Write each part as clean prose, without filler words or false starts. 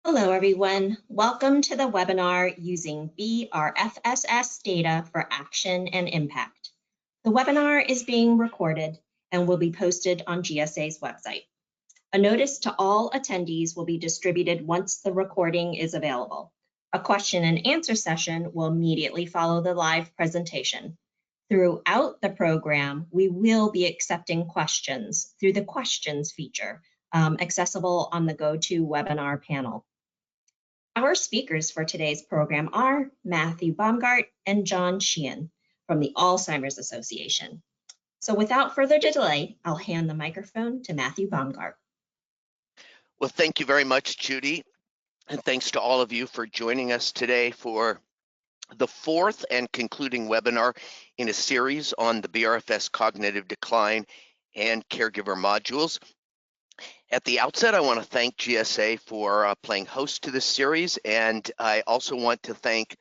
Hello, everyone. Welcome to the webinar using BRFSS data for action and impact. The webinar is being recorded and will be posted on GSA's website. A notice to all attendees will be distributed once the recording is available. A question and answer session will immediately follow the live presentation. Throughout the program, we will be accepting questions through the questions feature accessible on the GoToWebinar panel. Our speakers for today's program are Matthew Baumgart and John Sheehan from the Alzheimer's Association. So without further delay, I'll hand the microphone to Matthew Baumgart. Well, thank you very much, Judy. And thanks to all of you for joining us today for the fourth and concluding webinar in a series on the BRFS cognitive decline and caregiver modules. At the outset, I want to thank GSA for playing host to this series, and I also want to thank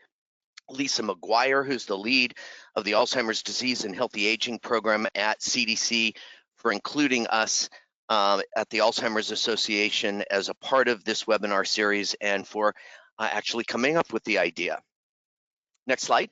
Lisa McGuire, who's the lead of the Alzheimer's Disease and Healthy Aging program at CDC, for including us at the Alzheimer's Association as a part of this webinar series and for actually coming up with the idea. Next slide.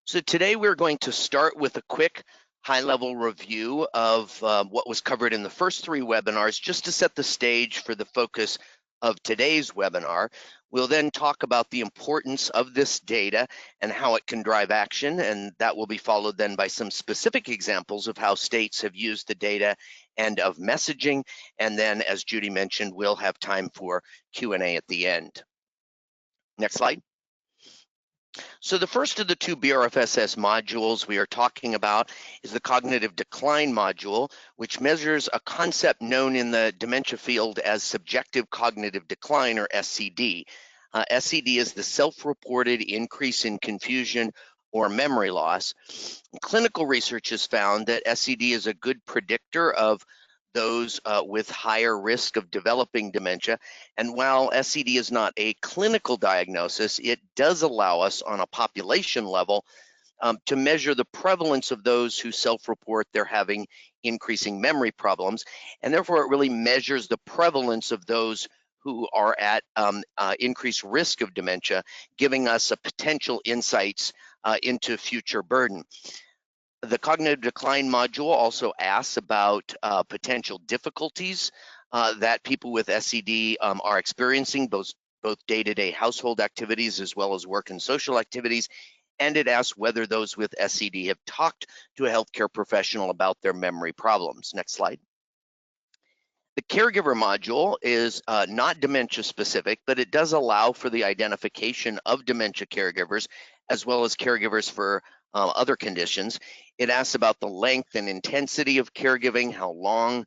So today we're going to start with a quick high-level review of what was covered in the first three webinars, just to set the stage for the focus of today's webinar. We'll then talk about the importance of this data and how it can drive action, and that will be followed then by some specific examples of how states have used the data and of messaging. And then, as Judy mentioned, we'll have time for Q&A at the end. Next slide. So the first of the two BRFSS modules we are talking about is the cognitive decline module, which measures a concept known in the dementia field as subjective cognitive decline, or SCD. SCD is the self-reported increase in confusion or memory loss. Clinical research has found that SCD is a good predictor of those with higher risk of developing dementia. And while SCD is not a clinical diagnosis, it does allow us on a population level to measure the prevalence of those who self-report they're having increasing memory problems. And therefore, it really measures the prevalence of those who are at increased risk of dementia, giving us a potential insights into future burden. The cognitive decline module also asks about potential difficulties that people with SCD are experiencing, both day-to-day household activities as well as work and social activities. And it asks whether those with SCD have talked to a healthcare professional about their memory problems. Next slide. The caregiver module is not dementia specific, but it does allow for the identification of dementia caregivers as well as caregivers for other conditions. It asks about the length and intensity of caregiving, how long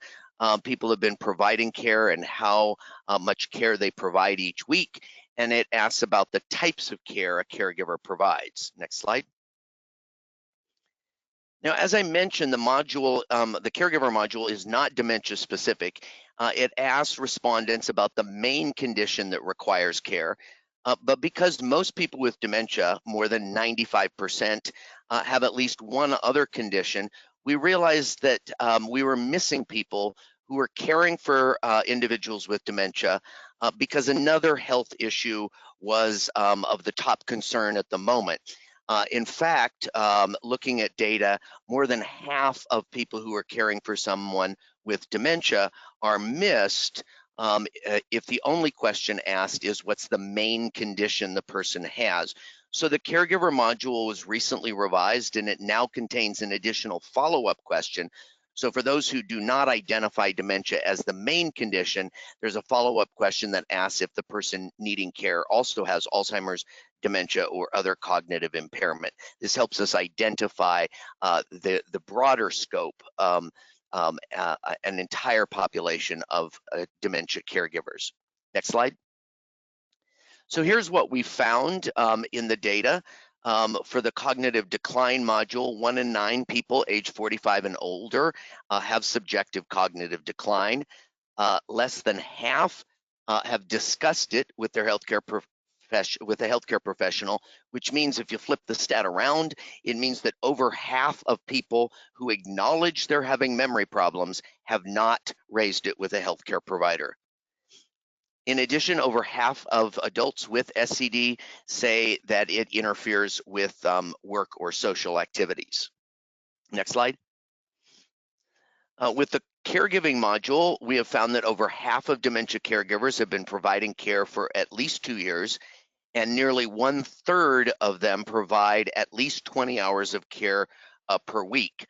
people have been providing care and how much care they provide each week. And it asks about the types of care a caregiver provides. Next slide. Now, as I mentioned, the module, the caregiver module is not dementia specific. It asks respondents about the main condition that requires care. But because most people with dementia, more than 95%, have at least one other condition, we realized that we were missing people who were caring for individuals with dementia because another health issue was of the top concern at the moment. In fact, looking at data, more than half of people who are caring for someone with dementia are missed if the only question asked is what's the main condition the person has. So the caregiver module was recently revised, and it now contains an additional follow-up question. So for those who do not identify dementia as the main condition, there's a follow-up question that asks if the person needing care also has Alzheimer's, dementia, or other cognitive impairment. This helps us identify the broader scope, an entire population of dementia caregivers. Next slide. So here's what we found in the data. For the cognitive decline module, 1 in 9 people age 45 and older have subjective cognitive decline. Less than half have discussed it with their healthcare professional, which means if you flip the stat around, it means that over half of people who acknowledge they're having memory problems have not raised it with a healthcare provider. In addition, over half of adults with SCD say that it interferes with work or social activities. Next slide. With the caregiving module, we have found that over half of dementia caregivers have been providing care for at least 2 years, and nearly 1/3 of them provide at least 20 hours of care per week.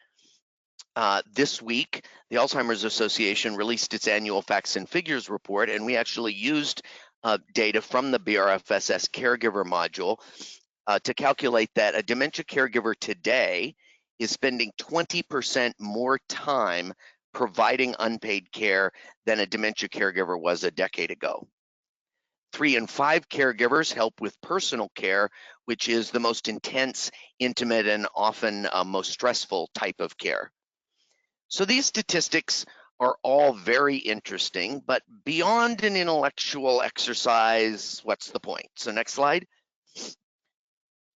This week, the Alzheimer's Association released its annual facts and figures report, and we actually used data from the BRFSS caregiver module to calculate that a dementia caregiver today is spending 20% more time providing unpaid care than a dementia caregiver was a decade ago. 3 in 5 caregivers help with personal care, which is the most intense, intimate, and often most stressful type of care. So these statistics are all very interesting, but beyond an intellectual exercise, what's the point? So next slide.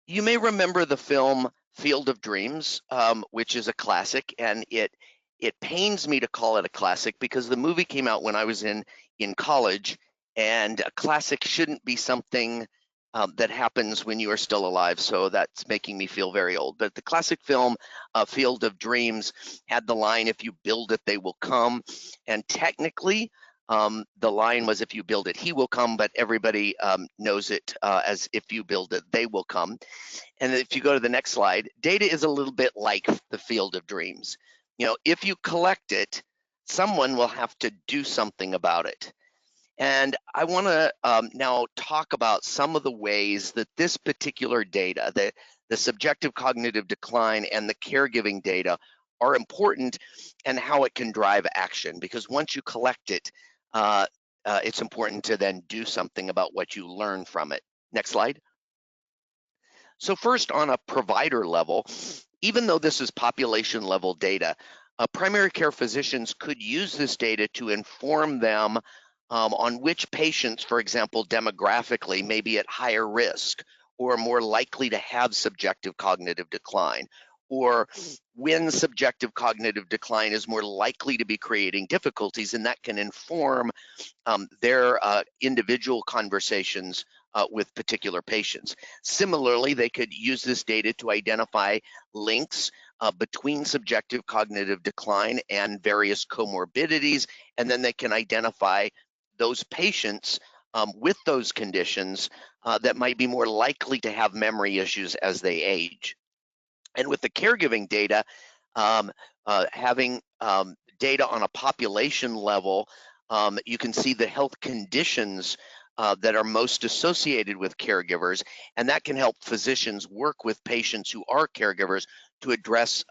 You may remember the film Field of Dreams, which is a classic, and it pains me to call it a classic because the movie came out when I was in college, and a classic shouldn't be something that happens when you are still alive, so that's making me feel very old. But the classic film Field of Dreams had the line, "If you build it, they will come," and technically the line was, "If you build it, he will come," but everybody knows it as "if you build it, they will come." And if you go to the next slide, data is a little bit like the Field of Dreams. You know, if you collect it, someone will have to do something about it. And I want to now talk about some of the ways that this particular data, the subjective cognitive decline and the caregiving data, are important and how it can drive action. Because once you collect it, it's important to then do something about what you learn from it. Next slide. So first, on a provider level, even though this is population level data, primary care physicians could use this data to inform them on which patients, for example, demographically may be at higher risk or more likely to have subjective cognitive decline, or when subjective cognitive decline is more likely to be creating difficulties, and that can inform their individual conversations with particular patients. Similarly, they could use this data to identify links between subjective cognitive decline and various comorbidities, and then they can identify those patients with those conditions that might be more likely to have memory issues as they age. And with the caregiving data, having data on a population level, you can see the health conditions that are most associated with caregivers, and that can help physicians work with patients who are caregivers to address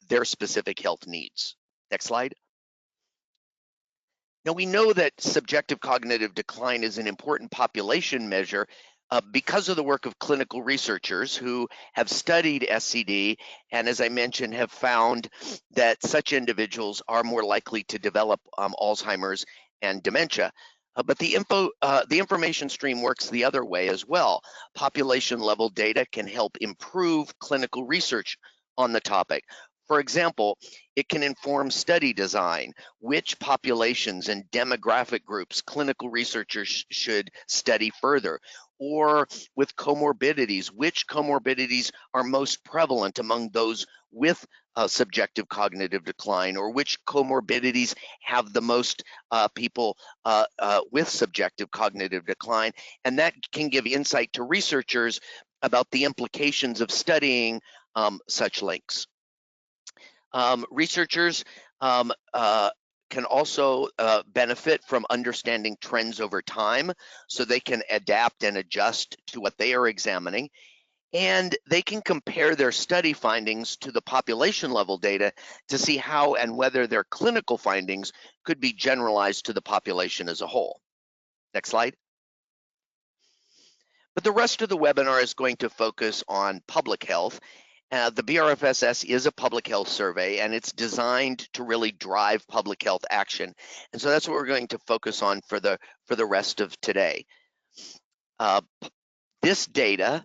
their specific health needs. Next slide. Now, we know that subjective cognitive decline is an important population measure because of the work of clinical researchers who have studied SCD, and as I mentioned, have found that such individuals are more likely to develop Alzheimer's and dementia. But the information stream works the other way as well. Population level data can help improve clinical research on the topic. For example, it can inform study design, which populations and demographic groups clinical researchers should study further, or with comorbidities, which comorbidities are most prevalent among those with subjective cognitive decline, or which comorbidities have the most people with subjective cognitive decline. And that can give insight to researchers about the implications of studying such links. Researchers can also benefit from understanding trends over time, so they can adapt and adjust to what they are examining, and they can compare their study findings to the population level data to see how and whether their clinical findings could be generalized to the population as a whole. Next slide. But the rest of the webinar is going to focus on public health. The BRFSS is a public health survey, and it's designed to really drive public health action. And so that's what we're going to focus on for the rest of today. This data,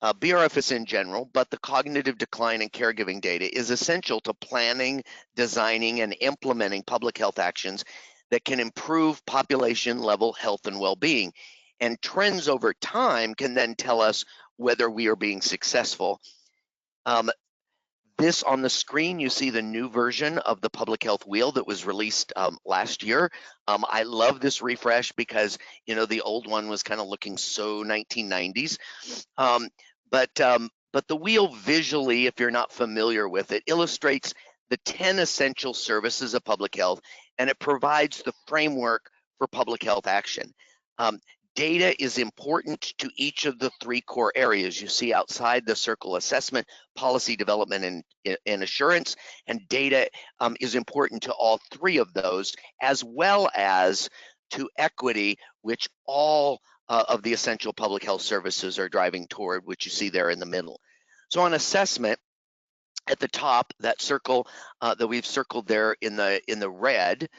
BRFSS in general, but the cognitive decline and caregiving data is essential to planning, designing, and implementing public health actions that can improve population level health and well-being. And trends over time can then tell us whether we are being successful. This on the screen, you see the new version of the public health wheel that was released last year. I love this refresh because, you know, the old one was kind of looking so 1990s. But the wheel visually, if you're not familiar with it, illustrates the 10 essential services of public health, and it provides the framework for public health action. Data is important to each of the 3 core areas you see outside the circle: assessment, policy development, and assurance. And data is important to all 3 of those, as well as to equity, which all of the essential public health services are driving toward, which you see there in the middle. So on assessment, at the top, that circle that we've circled there in the red,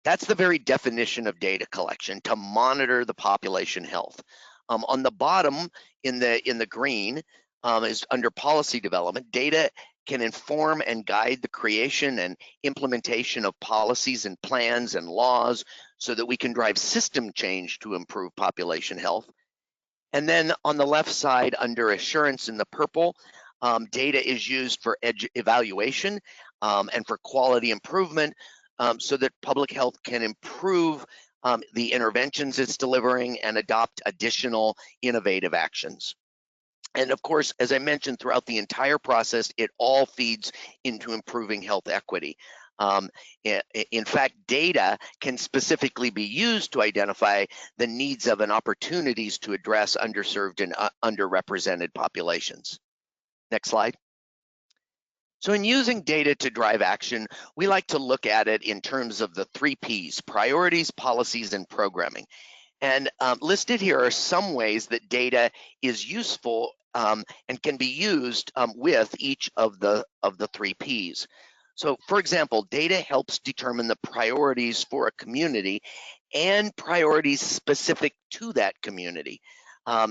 that's the very definition of data collection, to monitor the population health. On the bottom in the green is under policy development. Data can inform and guide the creation and implementation of policies and plans and laws so that we can drive system change to improve population health. And then on the left side, under assurance in the purple, data is used for evaluation and for quality improvement, so that public health can improve the interventions it's delivering and adopt additional innovative actions. And of course, as I mentioned, throughout the entire process, it all feeds into improving health equity. In fact, data can specifically be used to identify the needs of and opportunities to address underserved and underrepresented populations. Next slide. So in using data to drive action, we like to look at it in terms of the 3 Ps: priorities, policies, and programming. And listed here are some ways that data is useful and can be used with each of the 3 Ps. So for example, data helps determine the priorities for a community and priorities specific to that community.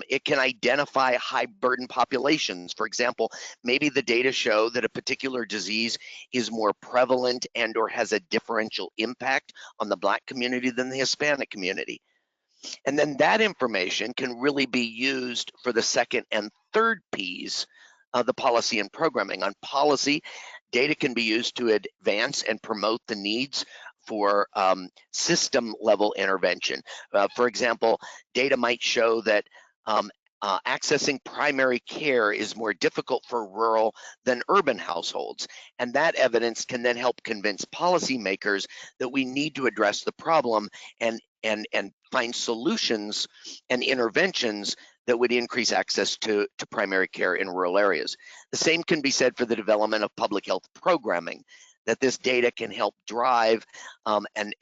It can identify high burden populations. For example, maybe the data show that a particular disease is more prevalent and or has a differential impact on the Black community than the Hispanic community. And then that information can really be used for the 2nd and 3rd Ps, the policy and programming. On policy, data can be used to advance and promote the needs for system level intervention. For example, data might show that accessing primary care is more difficult for rural than urban households. And that evidence can then help convince policymakers that we need to address the problem and find solutions and interventions that would increase access to primary care in rural areas. The same can be said for the development of public health programming, that this data can help drive and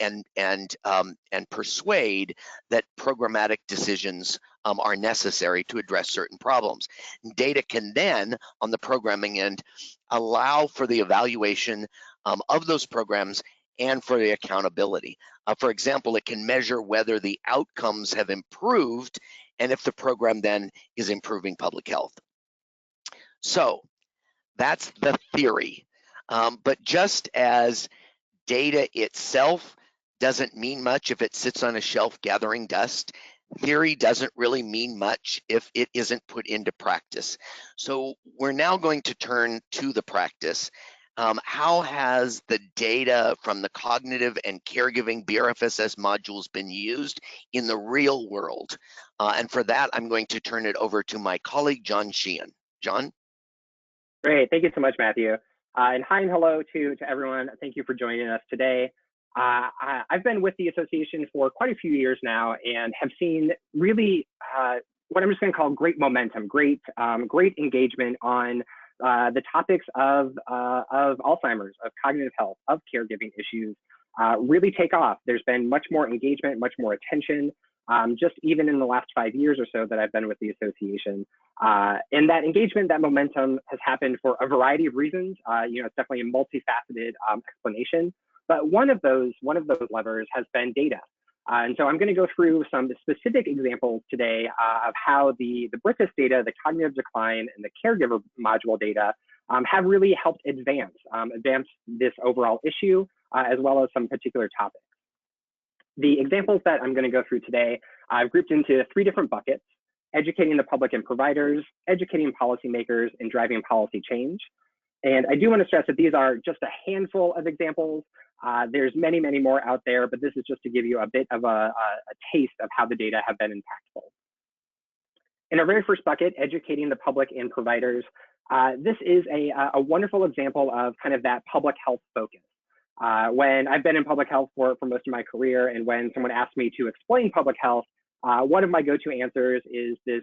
persuade that programmatic decisions are necessary to address certain problems. Data can then, on the programming end, allow for the evaluation of those programs and for the accountability. For example, it can measure whether the outcomes have improved and if the program then is improving public health. So that's the theory. But just as data itself doesn't mean much if it sits on a shelf gathering dust, theory doesn't really mean much if it isn't put into practice. So we're now going to turn to the practice. How has the data from the cognitive and caregiving BRFSS modules been used in the real world? And for that, I'm going to turn it over to my colleague, John Sheehan. John? Great, thank you so much, Matthew. And hi and hello to everyone. Thank you for joining us today. I've been with the association for quite a few years now and have seen really what I'm just going to call great momentum, great engagement on the topics of Alzheimer's, of cognitive health, of caregiving issues really take off. There's been much more engagement, much more attention, just even in the last 5 years or so that I've been with the association. And that engagement, that momentum has happened for a variety of reasons. It's definitely a multifaceted explanation, but one of those levers has been data. And so I'm going to go through some specific examples today of how the BRFSS data, the cognitive decline, and the caregiver module data have really helped advance this overall issue, as well as some particular topics. The examples that I'm going to go through today, I've grouped into 3 different buckets: educating the public and providers, educating policymakers, and driving policy change. And I do want to stress that these are just a handful of examples. There's many, many more out there, but this is just to give you a bit of a taste of how the data have been impactful. In our very first bucket, educating the public and providers, this is a wonderful example of kind of that public health focus. When I've been in public health for most of my career, and when someone asks me to explain public health, one of my go-to answers is this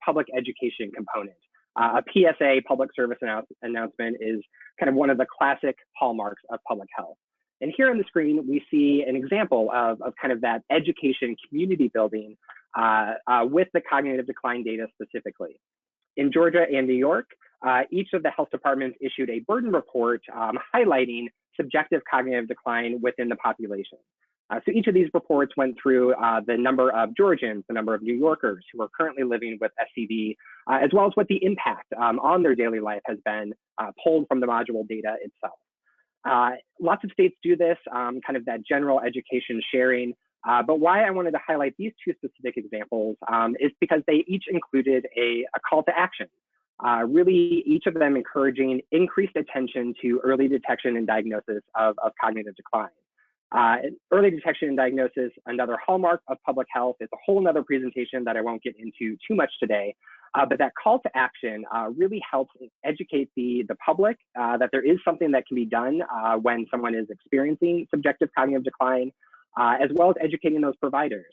public education component. A PSA, public service announcement, is kind of one of the classic hallmarks of public health. And here on the screen, we see an example of kind of that education community building with the cognitive decline data specifically. In Georgia and New York, each of the health departments issued a burden report highlighting subjective cognitive decline within the population. So each of these reports went through the number of Georgians, the number of New Yorkers who are currently living with SCD, as well as what the impact on their daily life has been pulled from the module data itself. Lots of states do this, kind of that general education sharing, but why I wanted to highlight these 2 specific examples is because they each included a call to action. Really, each of them encouraging increased attention to early detection and diagnosis of cognitive decline. Early detection and diagnosis, another hallmark of public health. It's a whole nother presentation that I won't get into too much today, but that call to action really helps educate the public that there is something that can be done when someone is experiencing subjective cognitive decline, as well as educating those providers.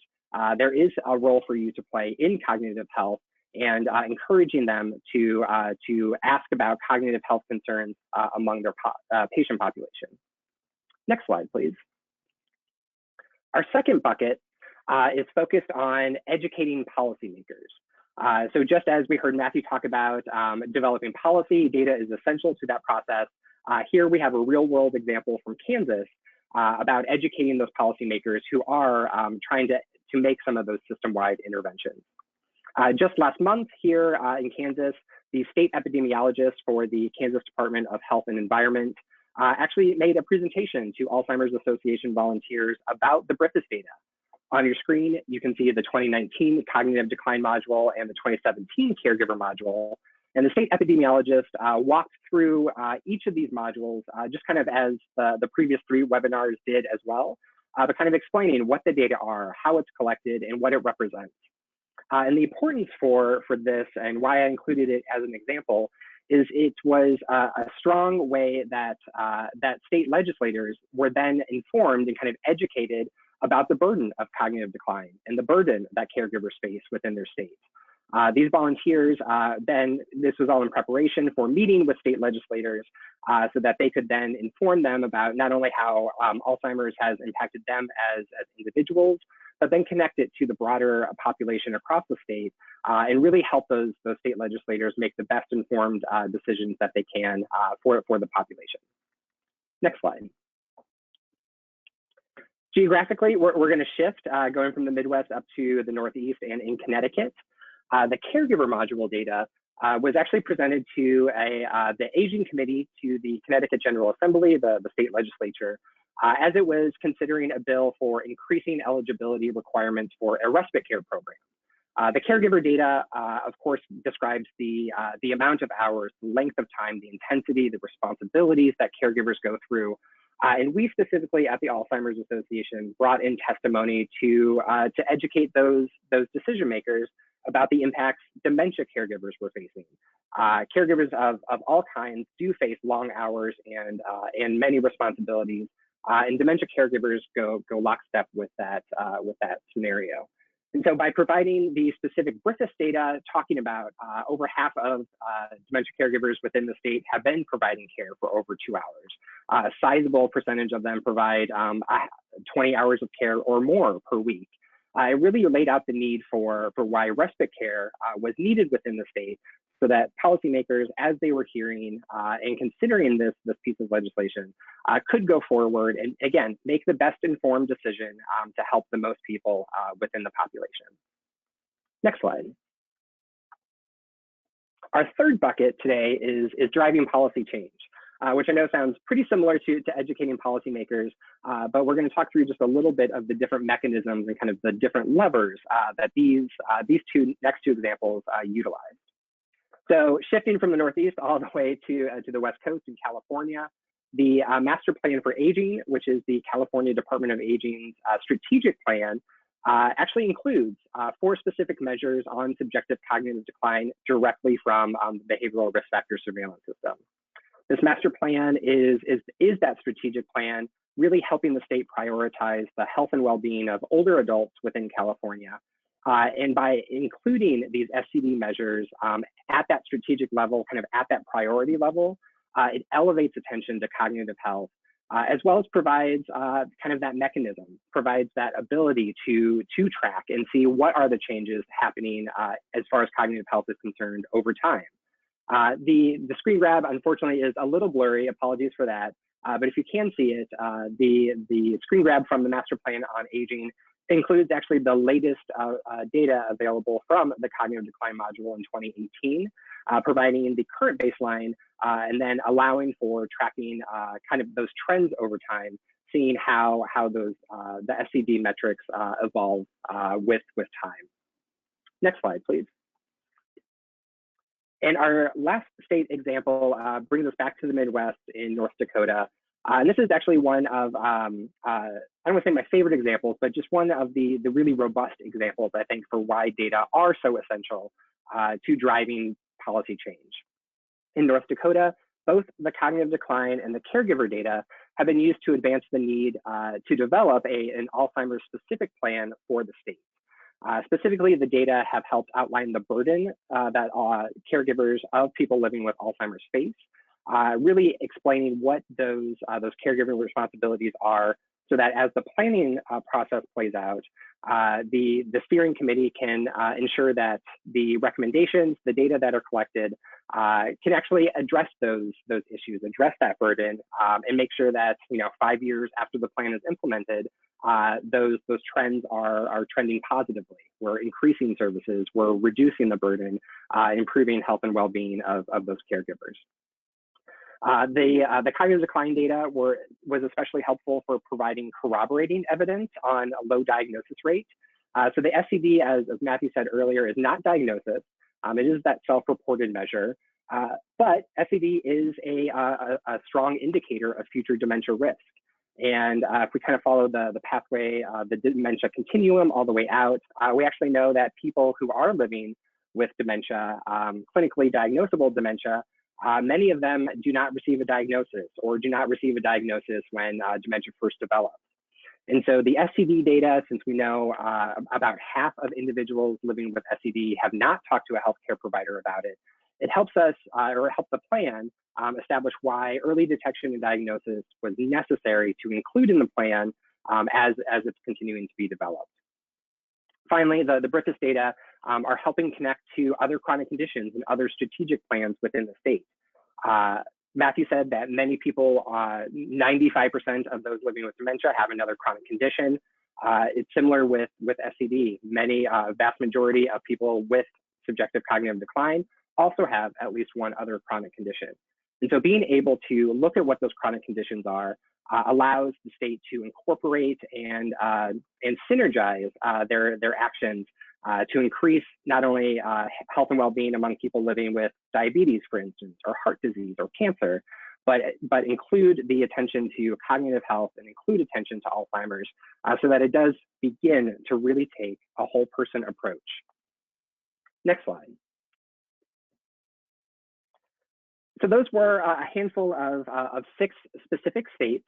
There is a role for you to play in cognitive health, and encouraging them to ask about cognitive health concerns among their patient population. Next slide, please. Our second bucket is focused on educating policymakers. So just as we heard Matthew talk about developing policy, data is essential to that process. Here we have a real world example from Kansas about educating those policymakers who are trying to make some of those system-wide interventions. Just last month here in Kansas, the state epidemiologist for the Kansas Department of Health and Environment actually made a presentation to Alzheimer's Association volunteers about the BRFSS data. On your screen, you can see the 2019 cognitive decline module and the 2017 caregiver module. And the state epidemiologist walked through each of these modules, just kind of as the previous 3 webinars did as well, but kind of explaining what the data are, how it's collected, and what it represents. And the importance for this, and why I included it as an example, is it was a strong way that state legislators were then informed and kind of educated about the burden of cognitive decline and the burden that caregivers face within their states. These volunteers, then this was all in preparation for meeting with state legislators so that they could then inform them about not only how Alzheimer's has impacted them as individuals, but then connect it to the broader population across the state and really help those state legislators make the best informed decisions that they can for the population. Next slide. Geographically, we're going to shift going from the Midwest up to the Northeast and in Connecticut. The caregiver module data was actually presented to the Aging Committee to the Connecticut General Assembly, the state legislature, as it was considering a bill for increasing eligibility requirements for a respite care program. The caregiver data, of course, describes the amount of hours, the length of time, the intensity, the responsibilities that caregivers go through. And we specifically at the Alzheimer's Association brought in testimony to educate those decision makers about the impacts dementia caregivers were facing. Caregivers of all kinds do face long hours and many responsibilities, and dementia caregivers go lockstep with that scenario. And so by providing the specific BRFSS data, talking about over half of dementia caregivers within the state have been providing care for over 2 hours. A sizable percentage of them provide 20 hours of care or more per week. It really laid out the need for why respite care was needed within the state, so that policymakers, as they were hearing and considering this piece of legislation, could go forward and, again, make the best informed decision to help the most people within the population. Next slide. Our third bucket today is driving policy change. which I know sounds pretty similar to educating policymakers, but we're going to talk through just a little bit of the different mechanisms and kind of the different levers that these next two examples utilize. So shifting from the Northeast all the way to the West Coast in California, the Master Plan for Aging, which is the California Department of Aging's strategic plan, actually includes 4 specific measures on subjective cognitive decline directly from the behavioral risk factor surveillance system. This master plan is that strategic plan, really helping the state prioritize the health and well-being of older adults within California. And by including these SCD measures at that strategic level, kind of at that priority level, it elevates attention to cognitive health, as well as provides kind of that mechanism, provides that ability to track and see what are the changes happening as far as cognitive health is concerned over time. The screen grab, unfortunately, is a little blurry. Apologies for that. But if you can see it, the screen grab from the Master Plan on Aging includes actually the latest data available from the Cognitive Decline module in 2018, providing the current baseline and then allowing for tracking kind of those trends over time, seeing how those the SCD metrics evolve with time. Next slide, please. And our last state example brings us back to the Midwest in North Dakota. And this is actually one of, I don't want to say my favorite examples, but just one of the really robust examples, I think, for why data are so essential to driving policy change. In North Dakota, both the cognitive decline and the caregiver data have been used to advance the need to develop an Alzheimer's specific plan for the state. Specifically, the data have helped outline the burden that caregivers of people living with Alzheimer's face, really explaining what those caregiving responsibilities are, so that as the planning process plays out, the steering committee can ensure that the recommendations, the data that are collected, can actually address those issues, address that burden, and make sure that 5 years after the plan is implemented, those trends are trending positively. We're increasing services, we're reducing the burden, improving health and well-being of those caregivers. The cognitive decline data was especially helpful for providing corroborating evidence on a low diagnosis rate. So the SCD, as Matthew said earlier, is not diagnosis. It is that self-reported measure, but SCD is a strong indicator of future dementia risk. And if we kind of follow the pathway, the dementia continuum all the way out, we actually know that people who are living with dementia, clinically diagnosable dementia, many of them do not receive a diagnosis or do not receive a diagnosis when dementia first develops. And so the SCD data, since we know about half of individuals living with SCD have not talked to a healthcare provider about it, it helps us, or it helps the plan establish why early detection and diagnosis was necessary to include in the plan as it's continuing to be developed. Finally, the BRFSS data are helping connect to other chronic conditions and other strategic plans within the state. Matthew said that many people, 95% of those living with dementia have another chronic condition. It's similar with SCD. Many, vast majority of people with subjective cognitive decline also have at least one other chronic condition. And so being able to look at what those chronic conditions are allows the state to incorporate and synergize their actions to increase not only health and well-being among people living with diabetes, for instance, or heart disease or cancer, but include the attention to cognitive health and include attention to Alzheimer's so that it does begin to really take a whole person approach. Next slide. So those were a handful of 6 specific states.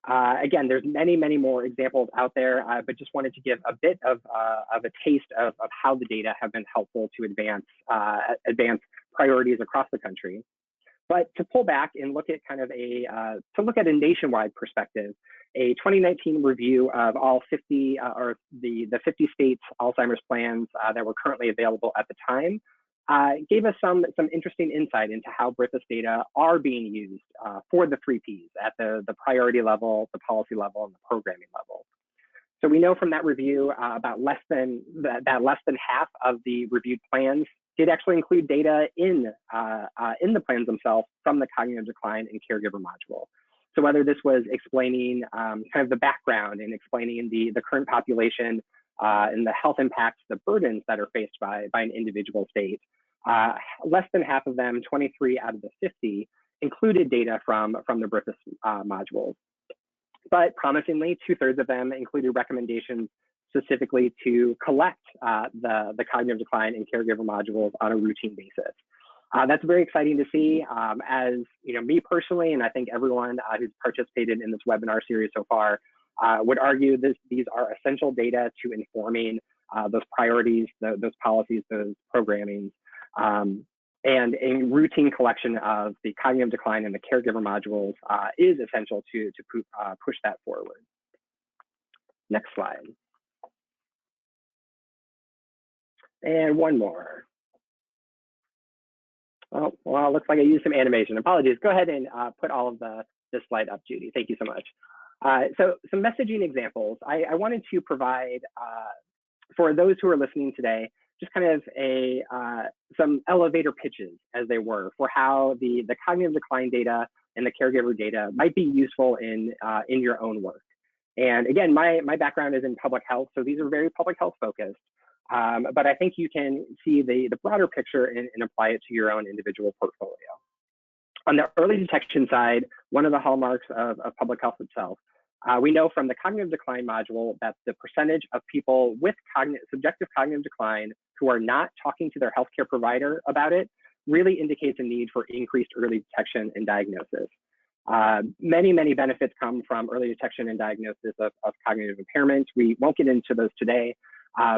Again, there's many, many more examples out there, but just wanted to give a bit of a taste of how the data have been helpful to advance priorities across the country. But to pull back and look at kind of a nationwide perspective, a 2019 review of all 50 or the 50 states Alzheimer's plans that were currently available at the time gave us some interesting insight into how BRFSS data are being used for the 3 Ps at the priority level, the policy level, and the programming level. So we know from that review about less than half of the reviewed plans did actually include data in the plans themselves from the cognitive decline and caregiver module. So whether this was explaining kind of the background and explaining the current population and the health impacts, the burdens that are faced by an individual state, less than half of them, 23 out of the 50, included data from the BRFSS modules. But promisingly, 2/3 of them included recommendations specifically to collect the cognitive decline and caregiver modules on a routine basis. That's very exciting to see. As you know, me personally, and I think everyone who's participated in this webinar series so far would argue these are essential data to informing those priorities, those policies, those programming, and a routine collection of the cognitive decline and the caregiver modules is essential to push that forward. Next slide. And one more. Oh, well, it looks like I used some animation. Apologies. Go ahead and put all of this slide up, Judy. Thank you so much. So some messaging examples. I wanted to provide, for those who are listening today, just kind of some elevator pitches, as they were, for how the cognitive decline data and the caregiver data might be useful in your own work. And again, my background is in public health, so these are very public health focused. But I think you can see the broader picture and apply it to your own individual portfolio. On the early detection side, one of the hallmarks of public health itself, we know from the cognitive decline module that the percentage of people with subjective cognitive decline who are not talking to their healthcare provider about it really indicates a need for increased early detection and diagnosis. Many benefits come from early detection and diagnosis of cognitive impairment. We won't get into those today,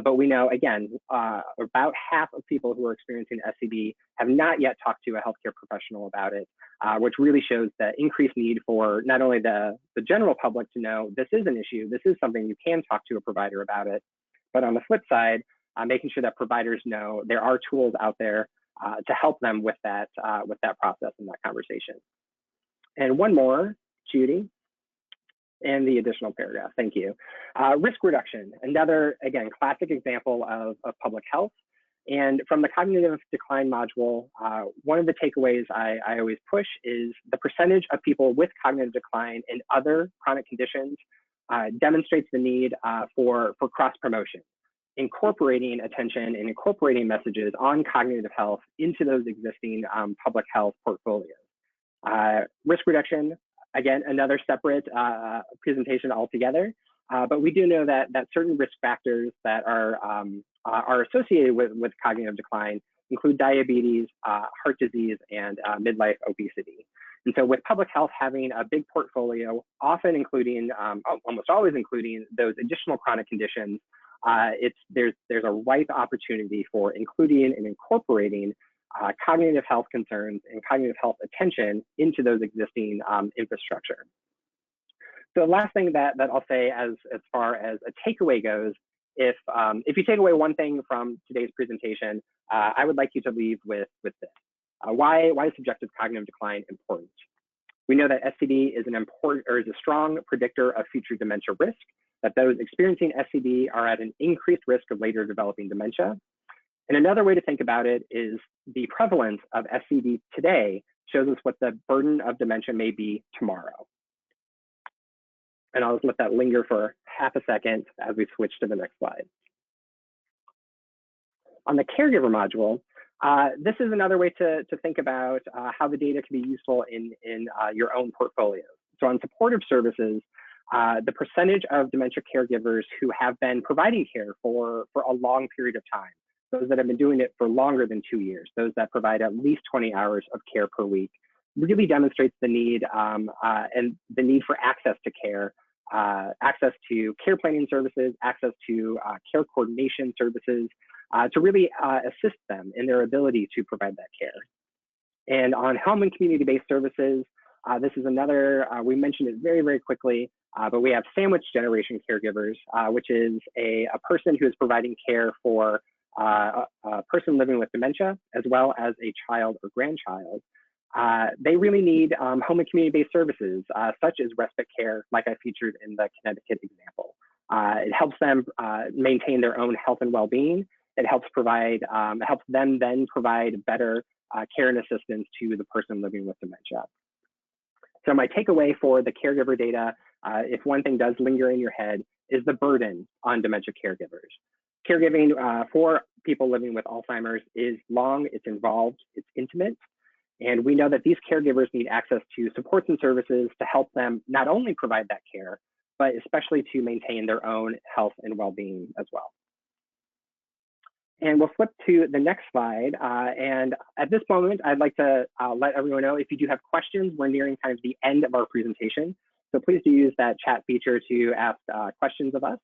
but we know, again, about half of people who are experiencing SCD have not yet talked to a healthcare professional about it, which really shows the increased need for not only the general public to know this is an issue, this is something you can talk to a provider about it, but on the flip side, making sure that providers know there are tools out there to help them with that process and that conversation. And one more, Judy, and the additional paragraph, thank you. Risk reduction, another, again, classic example of public health. And from the cognitive decline module, one of the takeaways I always push is the percentage of people with cognitive decline and other chronic conditions demonstrates the need for cross-promotion, incorporating attention and incorporating messages on cognitive health into those existing public health portfolios. Risk reduction, again, another separate presentation altogether, but we do know that certain risk factors that are associated with cognitive decline include diabetes, heart disease, and midlife obesity. And so with public health having a big portfolio, often including, almost always including those additional chronic conditions, there's a ripe opportunity for including and incorporating cognitive health concerns and cognitive health attention into those existing infrastructure. So the last thing that I'll say as far as a takeaway goes, if you take away one thing from today's presentation, I would like you to leave with this. Why is subjective cognitive decline important? We know that SCD is a strong predictor of future dementia risk, that those experiencing SCD are at an increased risk of later developing dementia. And another way to think about it is the prevalence of SCD today shows us what the burden of dementia may be tomorrow. And I'll just let that linger for half a second as we switch to the next slide. On the caregiver module, this is another way to think about how the data can be useful in your own portfolios. So on supportive services, the percentage of dementia caregivers who have been providing care for a long period of time, those that have been doing it for longer than 2 years, those that provide at least 20 hours of care per week, really demonstrates the need and the need for access to care, access to care planning services, access to care coordination services, to really assist them in their ability to provide that care. And on home and community-based services, this is another, we mentioned it very quickly, but we have sandwich generation caregivers, which is a person who is providing care for a person living with dementia, as well as a child or grandchild. They really need home and community-based services, such as respite care, like I featured in the Connecticut example. It helps them maintain their own health and well-being, it helps them then provide better care and assistance to the person living with dementia. So my takeaway for the caregiver data, if one thing does linger in your head, is the burden on dementia caregivers. Caregiving for people living with Alzheimer's is long, it's involved, it's intimate, and we know that these caregivers need access to supports and services to help them not only provide that care, but especially to maintain their own health and well-being as well. And we'll flip to the next slide. And at this moment, I'd like to let everyone know if you do have questions, we're nearing kind of the end of our presentation. So please do use that chat feature to ask questions of us.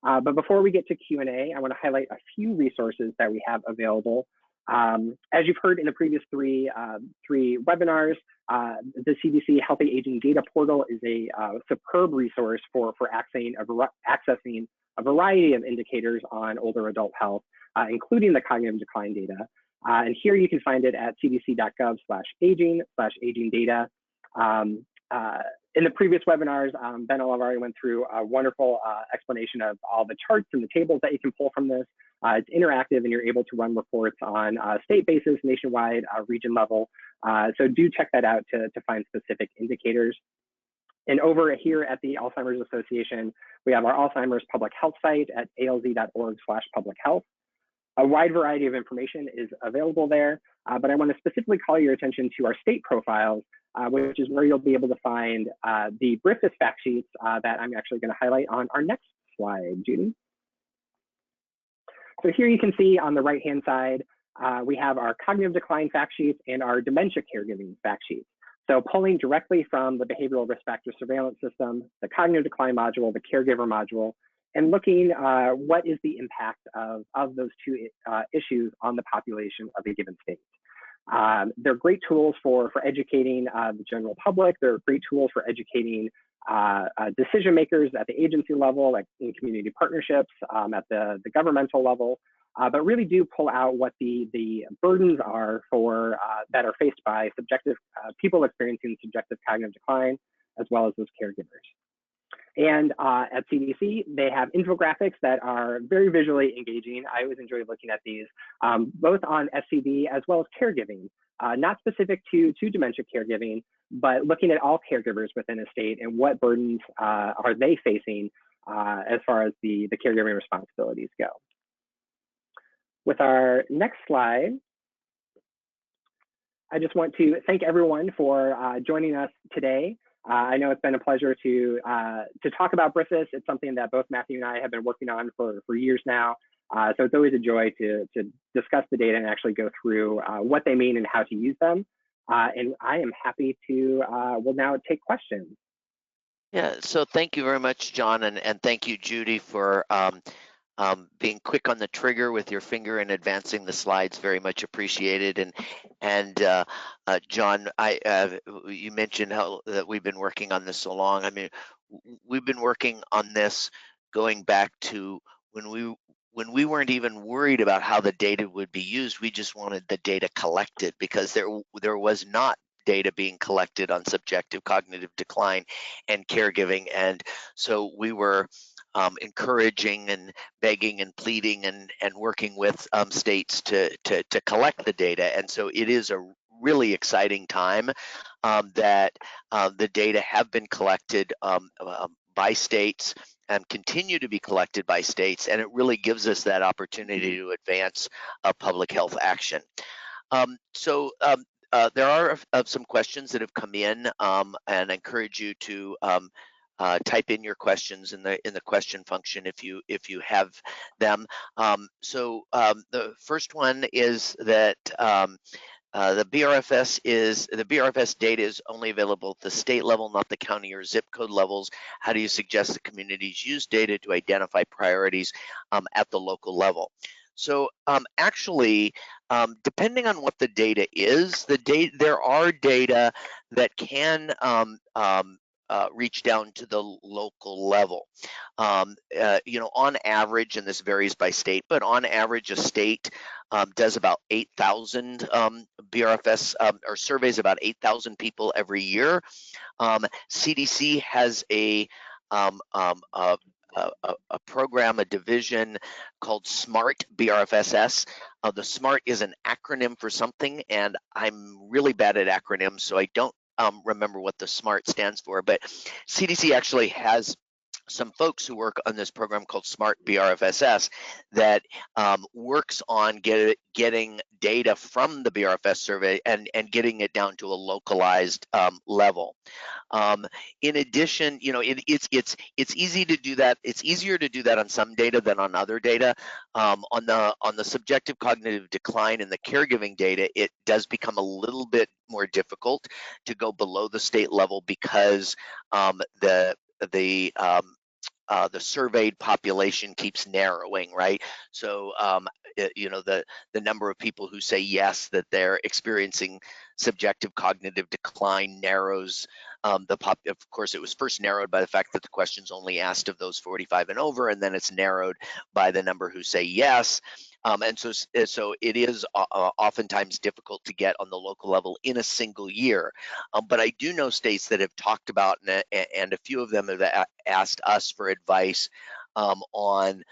But before we get to Q&A, I want to highlight a few resources that we have available. As you've heard in the previous three webinars, the CDC Healthy Aging Data Portal is a superb resource for accessing a variety of indicators on older adult health, including the cognitive decline data. And here you can find it at cdc.gov/aging/aging data. In the previous webinars, Ben already went through a wonderful explanation of all the charts and the tables that you can pull from this. It's interactive and you're able to run reports on state basis, nationwide, region level. So do check that out to find specific indicators. And over here at the Alzheimer's Association, we have our Alzheimer's public health site at alz.org/publichealth. A wide variety of information is available there, but I want to specifically call your attention to our state profiles, which is where you'll be able to find the BRFSS fact sheets that I'm actually going to highlight on our next slide, Judy. So here you can see on the right-hand side, we have our cognitive decline fact sheets and our dementia caregiving fact sheets. So pulling directly from the behavioral risk factor surveillance system, the cognitive decline module, the caregiver module, and looking what is the impact of those two issues on the population of a given state. They're great tools for educating the general public. They're great tools for educating decision makers at the agency level, like in community partnerships, at the governmental level, but really do pull out what the burdens are for that are faced by subjective people experiencing subjective cognitive decline, as well as those caregivers. And at CDC, they have infographics that are very visually engaging. I always enjoy looking at these, both on SCD as well as caregiving, not specific to dementia caregiving, but looking at all caregivers within a state and what burdens are they facing as far as the caregiving responsibilities go. With our next slide, I just want to thank everyone for joining us today. I know it's been a pleasure to talk about BRFSS. It's something that both Matthew and I have been working on for years now. So it's always a joy to discuss the data and actually go through what they mean and how to use them. And I am happy to, will now take questions. Yeah, so thank you very much, John, and thank you, Judy, for being quick on the trigger with your finger and advancing the slides. Very much appreciated. And John, you mentioned how that we've been working on this so long. I mean, we've been working on this going back to when we weren't even worried about how the data would be used. We just wanted the data collected because there was not data being collected on subjective cognitive decline and caregiving, and so we were encouraging and begging and pleading and working with states to collect the data. And so it is a really exciting time that the data have been collected by states and continue to be collected by states, and it really gives us that opportunity to advance public health action. There are some questions that have come in, and I encourage you to type in your questions in the question function if you have them. The first one is that the BRFSS data is only available at the state level, not the county or zip code levels. How do you suggest the communities use data to identify priorities at the local level? So actually, depending on what the data is, there are data that can reach down to the local level. On average, and this varies by state, but on average, a state does about 8,000 BRFS or surveys about 8,000 people every year. CDC has a a program, a division called SMART, BRFSS. The SMART is an acronym for something, and I'm really bad at acronyms, so I don't remember what the SMART stands for, but CDC actually has some folks who work on this program called SMART BRFSS that works on getting data from the BRFS survey and getting it down to a localized level. In addition, it's easy to do that. It's easier to do that on some data than on other data. On the subjective cognitive decline and the caregiving data, it does become a little bit more difficult to go below the state level because the surveyed population keeps narrowing, right? So, the number of people who say yes, that they're experiencing subjective cognitive decline narrows. Of course, it was first narrowed by the fact that the question's only asked of those 45 and over, and then it's narrowed by the number who say yes. And so it is oftentimes difficult to get on the local level in a single year. But I do know states that have talked about, and a few of them have asked us for advice on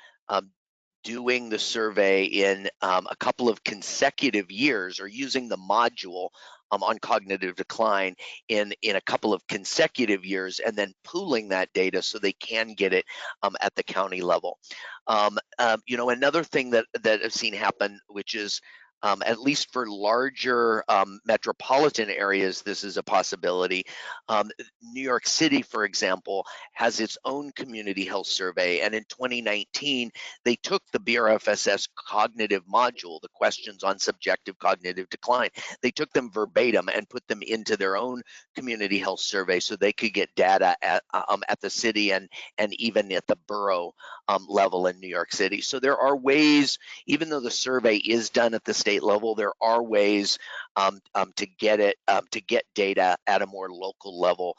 doing the survey in a couple of consecutive years, or using the module on cognitive decline in a couple of consecutive years, and then pooling that data so they can get it at the county level. Another thing that I've seen happen, which is at least for larger metropolitan areas, this is a possibility. New York City, for example, has its own community health survey, and in 2019, they took the BRFSS cognitive module, the questions on subjective cognitive decline, they took them verbatim and put them into their own community health survey so they could get data at the city and even at the borough level in New York City. So there are ways, even though the survey is done at the state level, there are ways to get data at a more local level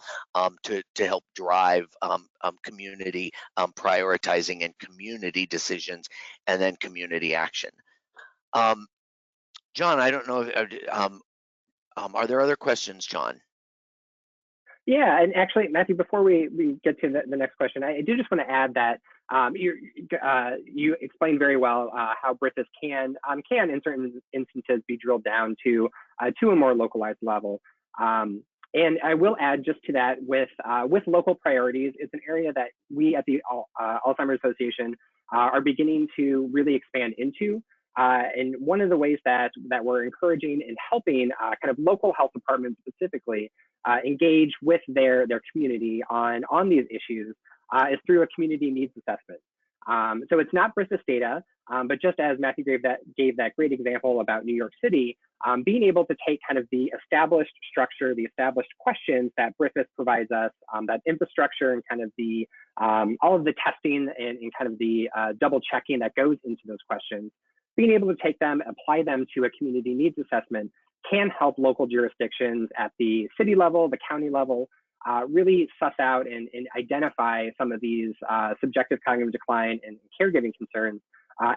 to help drive community prioritizing and community decisions, and then community action. John, I don't know, are there other questions, John? Yeah, and actually, Matthew, before we get to the next question, I do just want to add that you explained very well how BRFSS can in certain instances be drilled down to a more localized level. And I will add just to that, with local priorities, it's an area that we at the Alzheimer's Association are beginning to really expand into. And one of the ways that we're encouraging and helping kind of local health departments specifically engage with their community on these issues is through a community needs assessment. So it's not BRFSS data, but just as Matthew gave that great example about New York City, being able to take kind of the established structure, the established questions that BRFSS provides us, that infrastructure and kind of the all of the testing and kind of the double checking that goes into those questions, being able to take them, apply them to a community needs assessment can help local jurisdictions at the city level, the county level, really suss out and identify some of these subjective cognitive decline and caregiving concerns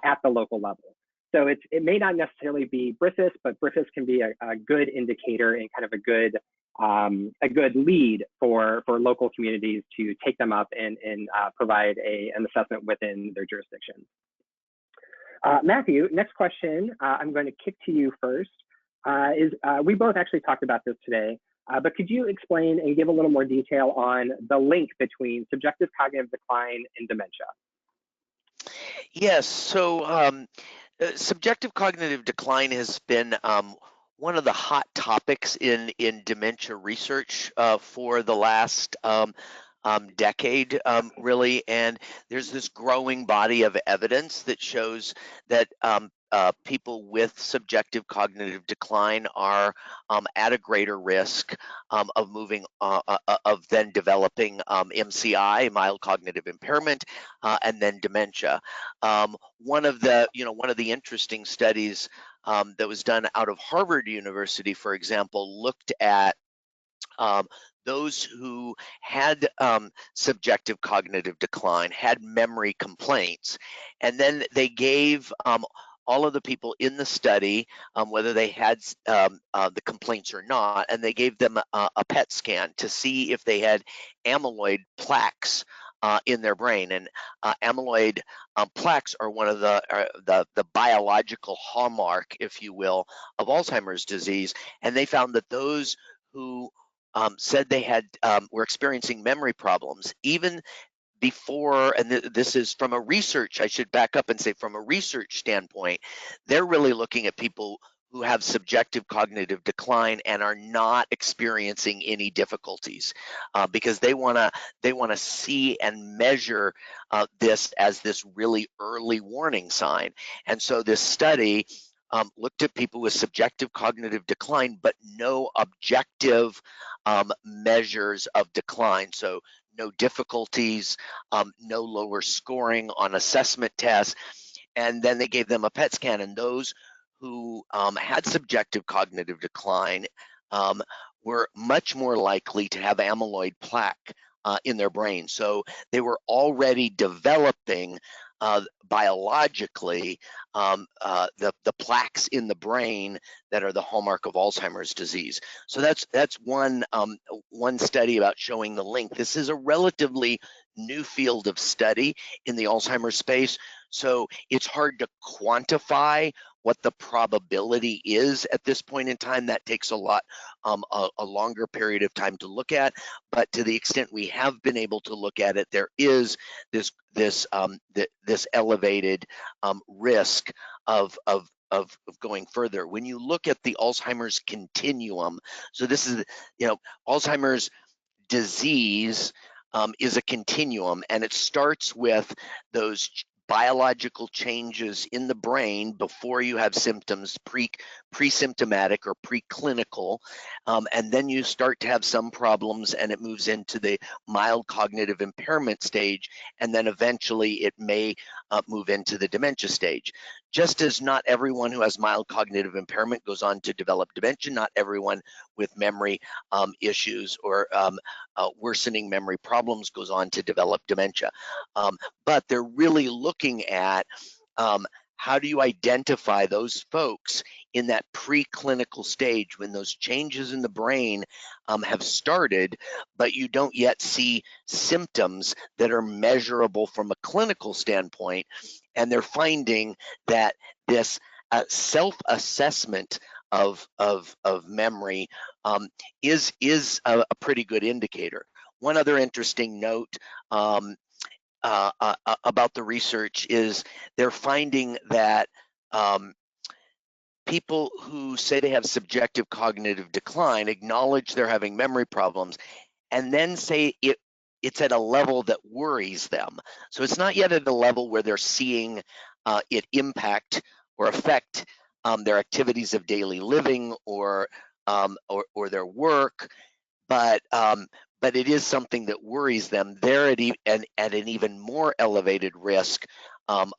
at the local level. So it may not necessarily be BRFSS, but BRFSS can be a good indicator and kind of a good lead for local communities to take them up and provide an assessment within their jurisdiction. Matthew, next question I'm going to kick to you first. We both actually talked about this today, but could you explain and give a little more detail on the link between subjective cognitive decline and dementia? Yes, so subjective cognitive decline has been one of the hot topics in dementia research for the last decade, really, and there's this growing body of evidence that shows that people with subjective cognitive decline are at a greater risk of moving, of then developing MCI, mild cognitive impairment, and then dementia. One of the interesting studies that was done out of Harvard University, for example, looked at those who had subjective cognitive decline, had memory complaints, and then they gave all of the people in the study, whether they had the complaints or not, and they gave them a PET scan to see if they had amyloid plaques in their brain. And amyloid plaques are one of the biological hallmark, if you will, of Alzheimer's disease. And they found that those who said they had were experiencing memory problems, even before, and this is from a research, I should back up and say from a research standpoint, they're really looking at people who have subjective cognitive decline and are not experiencing any difficulties, because they want to see and measure this as this really early warning sign. And so this study looked at people with subjective cognitive decline, but no objective measures of decline. So no difficulties, no lower scoring on assessment tests. And then they gave them a PET scan, and those who had subjective cognitive decline were much more likely to have amyloid plaque in their brain. So they were already developing biologically the plaques in the brain that are the hallmark of Alzheimer's disease. So that's one study about showing the link. This is a relatively new field of study in the Alzheimer's space, so it's hard to quantify what the probability is at this point in time. That takes a lot, a longer period of time to look at. But to the extent we have been able to look at it, there is this elevated risk of going further. When you look at the Alzheimer's continuum, so this is, Alzheimer's disease is a continuum, and it starts with those biological changes in the brain before you have symptoms, pre-symptomatic or preclinical, and then you start to have some problems, and it moves into the mild cognitive impairment stage, and then eventually it may move into the dementia stage. Just as not everyone who has mild cognitive impairment goes on to develop dementia, not everyone with memory issues or worsening memory problems goes on to develop dementia. But they're really looking at how do you identify those folks in that preclinical stage when those changes in the brain have started, but you don't yet see symptoms that are measurable from a clinical standpoint. And they're finding that this self-assessment of memory is a pretty good indicator. One other interesting note about the research is they're finding that people who say they have subjective cognitive decline acknowledge they're having memory problems and then say it's at a level that worries them. So it's not yet at a level where they're seeing it impact or affect their activities of daily living or their work, but it is something that worries them. They're at an even more elevated risk of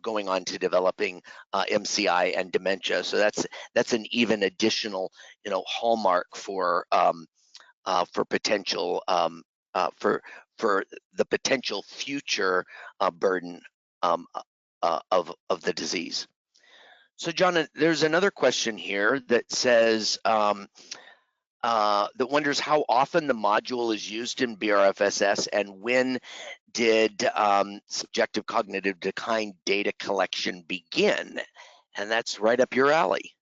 going on to developing MCI and dementia. So that's an even additional, hallmark for potential for the potential future burden of the disease. So John, there's another question here that says, that wonders how often the module is used in BRFSS and when did subjective cognitive decline data collection begin? And that's right up your alley.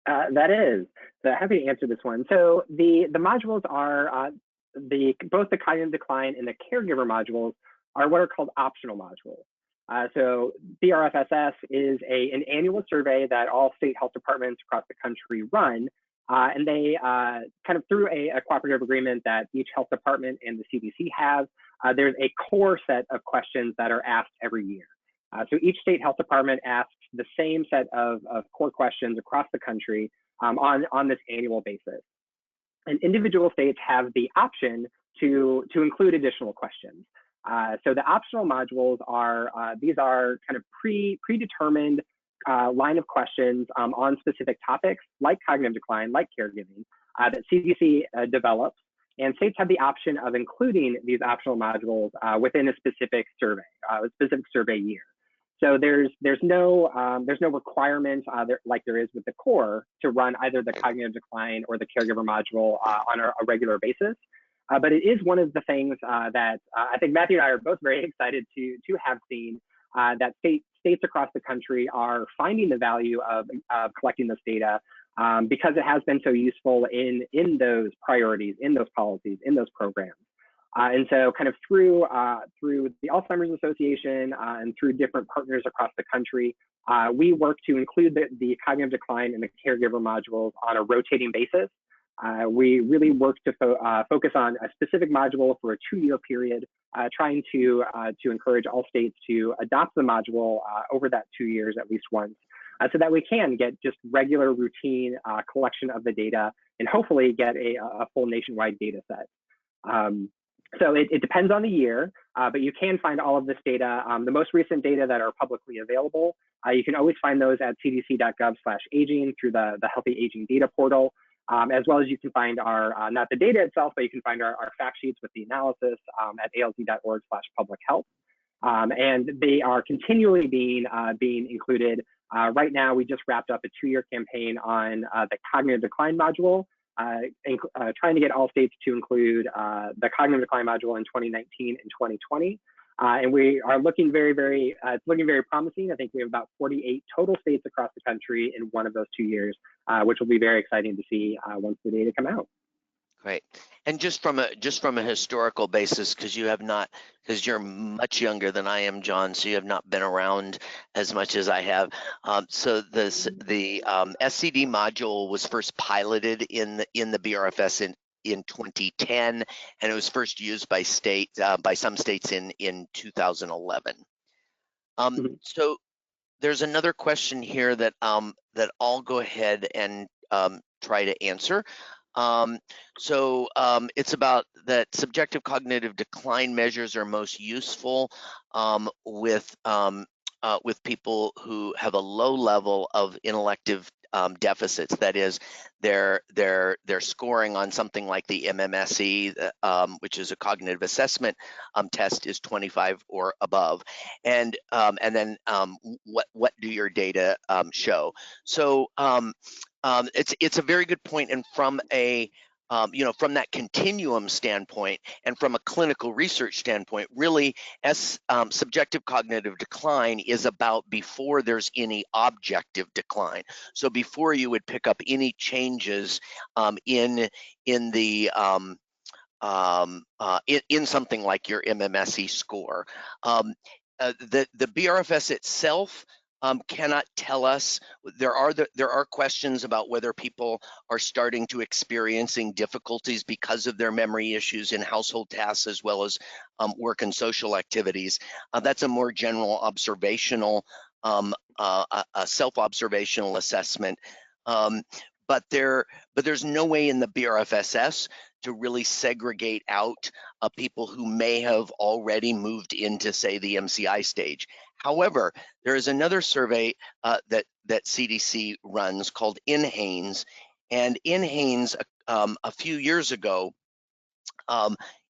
That is. So happy to answer this one. So the modules are both the cognitive decline and the caregiver modules are what are called optional modules. So BRFSS is an annual survey that all state health departments across the country run. And they kind of through a cooperative agreement that each health department and the CDC have, there's a core set of questions that are asked every year. So each state health department asks the same set of core questions across the country on this annual basis. And individual states have the option to include additional questions. So the optional modules are, these are kind of predetermined line of questions on specific topics like cognitive decline, like caregiving, that CDC develops, and states have the option of including these optional modules within a specific survey year. So there's no requirement like there is with the core to run either the cognitive decline or the caregiver module on a regular basis. But it is one of the things that I think Matthew and I are both very excited to have seen, that states across the country are finding the value of collecting this data because it has been so useful in those priorities, in those policies, in those programs. And so kind of through the Alzheimer's Association and through different partners across the country, we work to include the cognitive decline and the caregiver modules on a rotating basis. We really work to focus on a specific module for a 2-year period, trying to encourage all states to adopt the module over that 2 years at least once, so that we can get just regular routine collection of the data and hopefully get a full nationwide data set. So it depends on the year, but you can find all of this data. The most recent data that are publicly available, you can always find those at cdc.gov/aging through the Healthy Aging Data Portal, as well as you can find our, not the data itself, but you can find our fact sheets with the analysis at alz.org/publichealth. And they are continually being included. Right now, we just wrapped up a 2-year campaign on the cognitive decline module, trying to get all states to include the cognitive decline module in 2019 and 2020. And we are looking it's looking very promising. I think we have about 48 total states across the country in one of those 2 years, which will be very exciting to see once the data come out. Great. And just from a historical basis, because you're much younger than I am, John, so you have not been around as much as I have. So the SCD module was first piloted in the BRFS in 2010, and it was first used by some states in 2011. So there's another question here that I'll go ahead and try to answer. It's about that subjective cognitive decline measures are most useful with people who have a low level of intellective deficits. That is, their scoring on something like the MMSE, which is a cognitive assessment test, is 25 or above. And then what do your data show? So it's a very good point, and from a from that continuum standpoint and from a clinical research standpoint, really, subjective cognitive decline is about before there's any objective decline. So before you would pick up any changes in something like your MMSE score. The BRFS itself cannot tell us. There are questions about whether people are starting to experiencing difficulties because of their memory issues in household tasks as well as work and social activities. That's a more general observational, self-observational assessment. But there's no way in the BRFSS to really segregate out people who may have already moved into, say, the MCI stage. However, there is another survey that CDC runs called NHANES, and NHANES a few years ago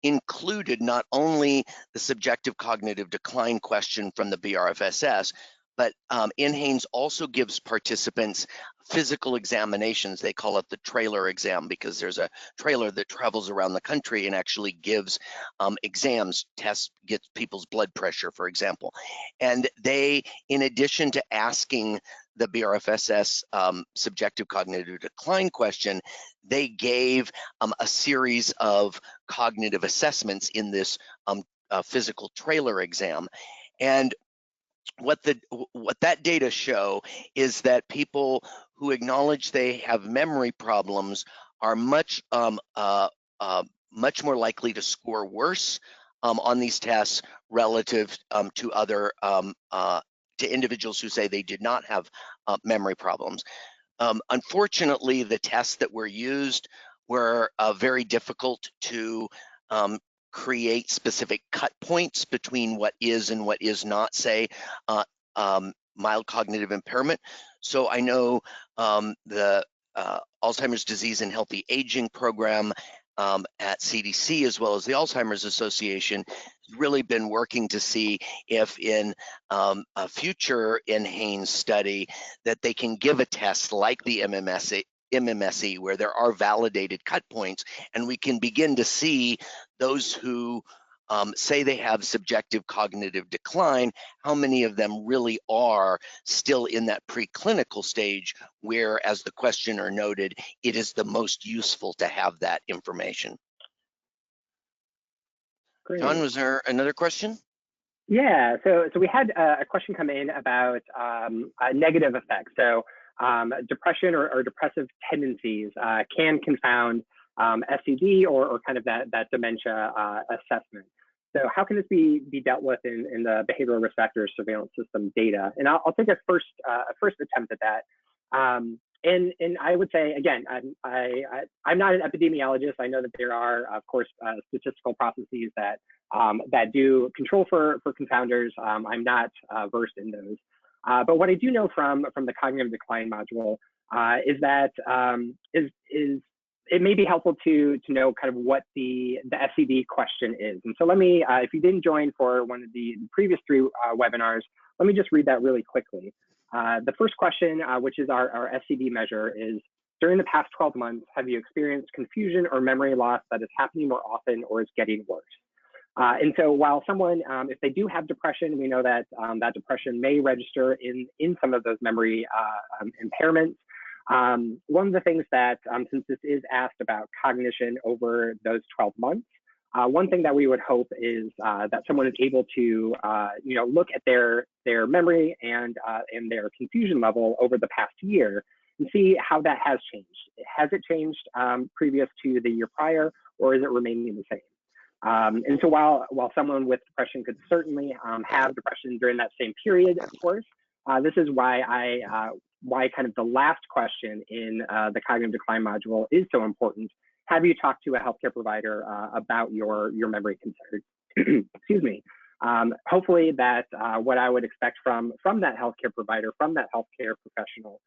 included not only the subjective cognitive decline question from the BRFSS, but NHANES also gives participants physical examinations. They call it the trailer exam because there's a trailer that travels around the country and actually gives exams, gets people's blood pressure, for example. And they, in addition to asking the BRFSS subjective cognitive decline question, they gave a series of cognitive assessments in this physical trailer exam. And what that data show is that people who acknowledge they have memory problems are much more likely to score worse on these tests relative to other to individuals who say they did not have memory problems. Unfortunately, the tests that were used were very difficult to create specific cut points between what is and what is not, say, mild cognitive impairment. So I know the Alzheimer's Disease and Healthy Aging program at CDC, as well as the Alzheimer's Association, has really been working to see if in a future NHANES study that they can give a test like the MMSE MMSE, where there are validated cut points, and we can begin to see those who say they have subjective cognitive decline, how many of them really are still in that preclinical stage where, as the questioner noted, it is the most useful to have that information. Great. John, was there another question? Yeah, so we had a question come in about negative effects. So depression or depressive tendencies can confound SCD or kind of that dementia assessment. So how can this be dealt with in the behavioral risk factors surveillance system data? And I'll take a first attempt at that. And I would say, again, I'm not an epidemiologist. I know that there are, of course, statistical processes that do control for confounders. I'm not versed in those. But what I do know from the cognitive decline module is that it may be helpful to know kind of what the SCD question is. And so let me, if you didn't join for one of the previous 3 webinars, let me just read that really quickly. The first question, which is our SCD measure, is during the past 12 months, have you experienced confusion or memory loss that is happening more often or is getting worse? And so while someone, if they do have depression, we know that that depression may register in some of those memory impairments. One of the things that, since this is asked about cognition over those 12 months, one thing that we would hope is that someone is able to, look at their memory and their confusion level over the past year and see how that has changed. Has it changed previous to the year prior, or is it remaining the same? And so while someone with depression could certainly have depression during that same period, of course, this is why why kind of the last question in the cognitive decline module is so important. Have you talked to a healthcare provider about your memory concerns? Excuse me. Hopefully that what I would expect from that healthcare provider, from that healthcare professional,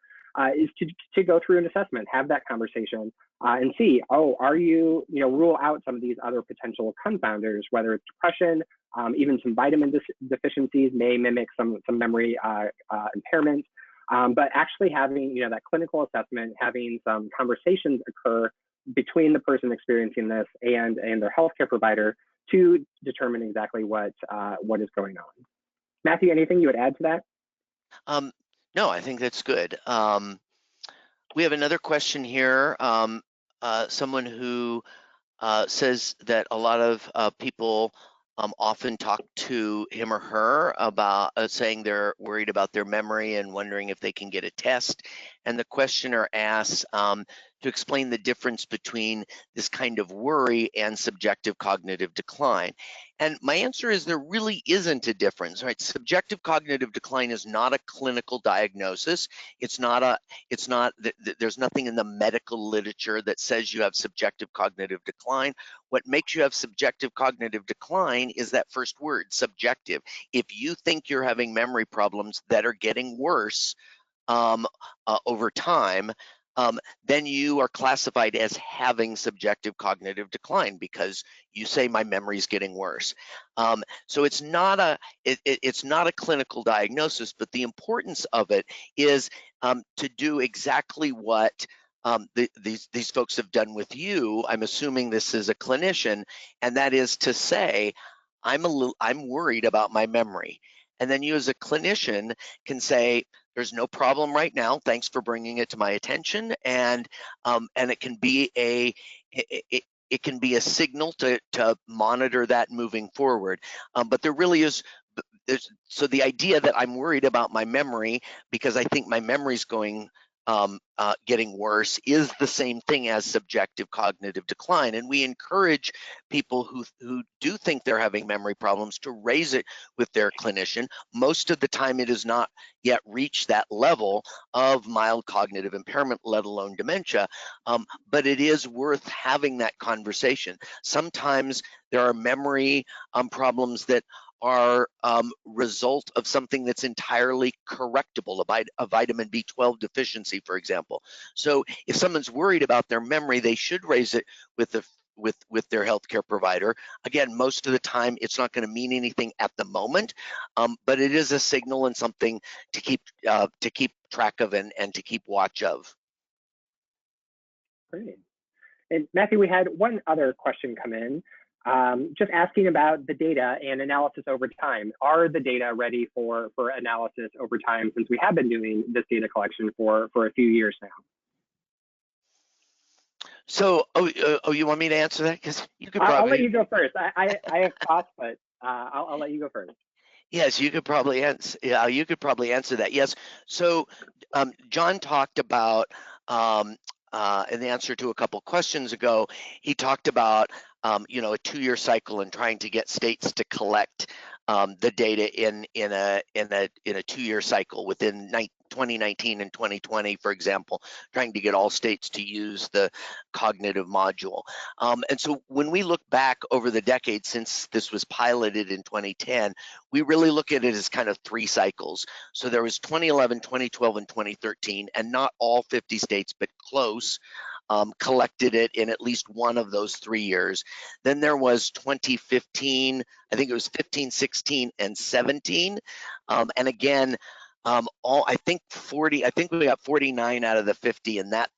is to go through an assessment, have that conversation, and see, are you, rule out some of these other potential confounders, whether it's depression, even some vitamin deficiencies may mimic some memory impairment, but actually having, that clinical assessment, having some conversations occur between the person experiencing this and their healthcare provider to determine exactly what is going on. Matthew, anything you would add to that? No, I think that's good. We have another question here. Someone who says that a lot of people often talk to him or her about saying they're worried about their memory and wondering if they can get a test. And the questioner asks to explain the difference between this kind of worry and subjective cognitive decline. And my answer is there really isn't a difference, right? Subjective cognitive decline is not a clinical diagnosis. There's nothing in the medical literature that says you have subjective cognitive decline. What makes you have subjective cognitive decline is that first word, subjective. If you think you're having memory problems that are getting worse over time, then you are classified as having subjective cognitive decline because you say my memory is getting worse. So it's not a clinical diagnosis, but the importance of it is to do exactly what these folks have done with you. I'm assuming this is a clinician, and that is to say, I'm worried about my memory. And then you as a clinician can say, there's no problem right now. Thanks for bringing it to my attention. And it can be it can be a signal to monitor that moving forward. But there really is. So the idea that I'm worried about my memory because I think my memory's getting worse is the same thing as subjective cognitive decline. And we encourage people who do think they're having memory problems to raise it with their clinician. Most of the time it has not yet reached that level of mild cognitive impairment, let alone dementia, but it is worth having that conversation. Sometimes there are memory problems that are result of something that's entirely correctable, a vitamin B12 deficiency, for example. So if someone's worried about their memory, they should raise it with their healthcare provider. Again, most of the time, it's not going to mean anything at the moment, but it is a signal and something to keep track of and to keep watch of. Great. And Matthew, we had one other question come in, just asking about the data and analysis over time. Are the data ready for analysis over time, since we have been doing this data collection for a few years now? So, you want me to answer that? Because you could probably. I'll let you go first. I have thoughts, but I'll let you go first. Yes, you could probably answer. Yeah, you could probably answer that. Yes. So, John talked about in the answer to a couple questions ago. He talked about a 2-year cycle and trying to get states to collect the data in a 2-year cycle within 2019 and 2020, for example, trying to get all states to use the cognitive module. And so when we look back over the decades since this was piloted in 2010, we really look at it as kind of 3 cycles. So there was 2011, 2012, and 2013, and not all 50 states, but close, collected it in at least one of those 3 years. Then there was 2015, I think it was 15, 16, and 17. And again, I think we got 49 out of the 50 in that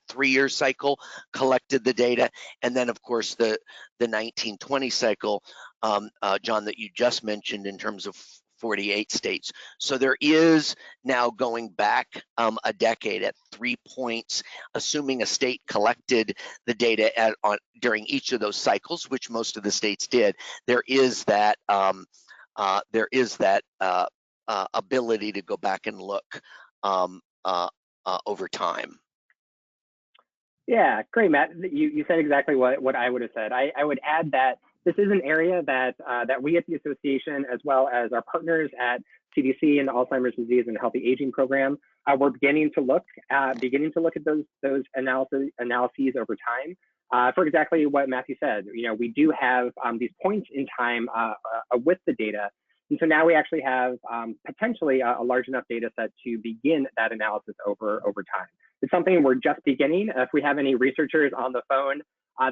3-year cycle collected the data. And then of course the 19-20 cycle, John, that you just mentioned in terms of 48 states. So there is now going back a decade at 3 points, assuming a state collected the data during each of those cycles, which most of the states did. There is that ability to go back and look over time. Yeah, great, Matt. You said exactly what I would have said. I would add that this is an area that we at the association, as well as our partners at CDC and the Alzheimer's Disease and Healthy Aging Program, we're beginning to look at those analyses over time. For exactly what Matthew said, we do have these points in time with the data. And so now we actually have potentially a large enough data set to begin that analysis over time. It's something we're just beginning. If we have any researchers on the phone,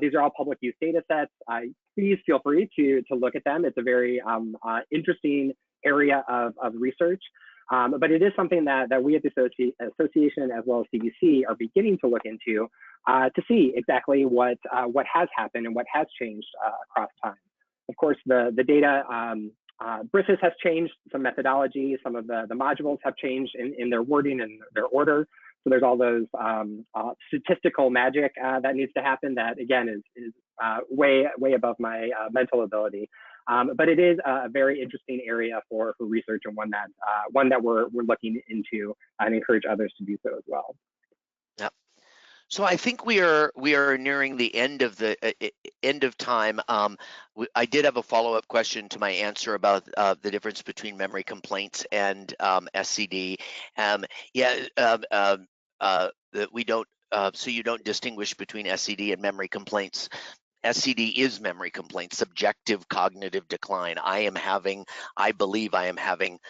these are all public use data sets. Please feel free to look at them. It's a very interesting area of research. But it is something that we at the association, as well as CDC, are beginning to look into to see exactly what has happened and what has changed across time. Of course, the data, BRFSS has changed some methodology. Some of the modules have changed in their wording and their order. So there's all those statistical magic that needs to happen that, again, is way above my mental ability. But it is a very interesting area for research, and one that we're looking into, and encourage others to do so as well. Yep. So I think we are nearing the end of time. I did have a follow-up question to my answer about the difference between memory complaints and SCD. That we don't. So you don't distinguish between SCD and memory complaints. SCD is memory complaints, subjective cognitive decline. I believe I am having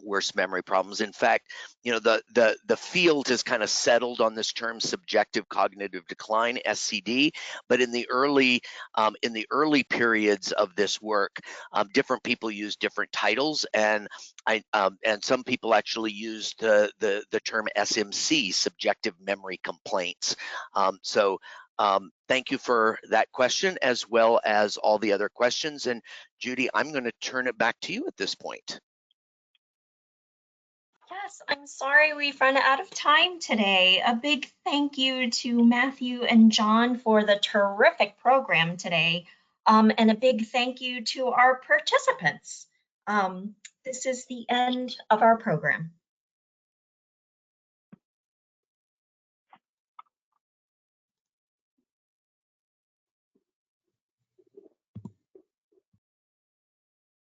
worse memory problems. In fact, the field has kind of settled on this term, subjective cognitive decline, SCD. But in the early periods of this work, different people use different titles, and some people actually use the term SMC, subjective memory complaints. Thank you for that question, as well as all the other questions. And Judy, I'm going to turn it back to you at this point. Yes, I'm sorry we've run out of time today. A big thank you to Matthew and John for the terrific program today, and a big thank you to our participants. This is the end of our program.